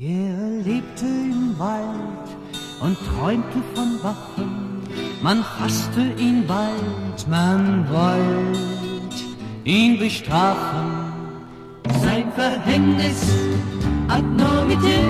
Er lebte im Wald und träumte von Waffen. Man fasste ihn bald, man wollte ihn bestrafen. Sein Verhängnis Abnormität.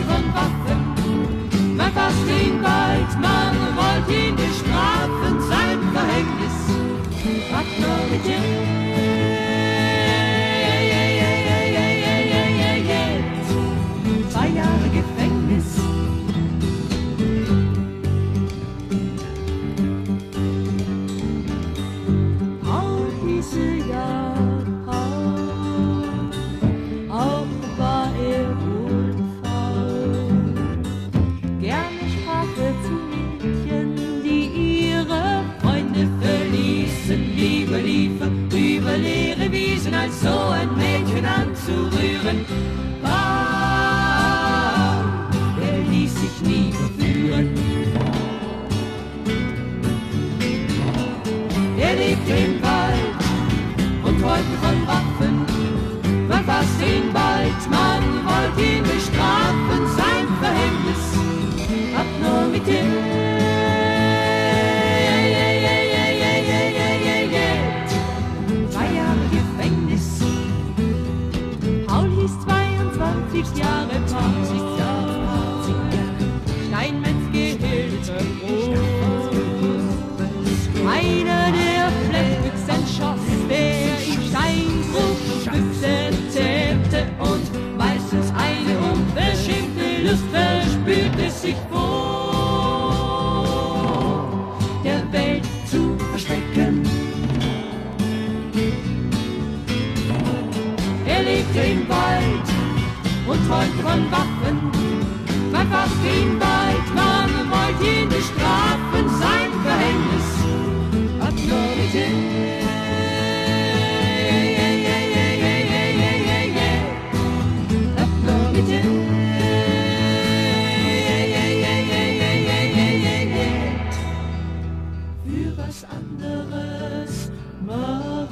Von Waffen, man fasst ihn bald, man wollte ihn bestrafen, sein Verhängnis Abnormität. 2 Jahre Gefängnis. Paul hieße ja Paul, auch war er über leere Wiesen, als so ein Mädchen anzurühren. Paul, er ließ sich nie verführen. Er lebte im Wald und träumte von Waffen. Man fasste ihn bald, man wollte ihn bestrafen. Sein Verhängnis Abnormität. Jahre, 20 Jahre, Steinmetz-Gehilfe, einer der Fleckbüchsen schoss, der ihm Steinbruchbüchsen zähmte und meistens eine unverschämte Lust verspürte sich vor, der Welt zu verstecken. Er lebte im Wald und träumt von Waffen, man fasst ihn bald, man wollte ihn bestrafen, sein Verhängnis Abnormität. Für was anderes war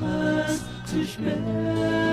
es zu schwer.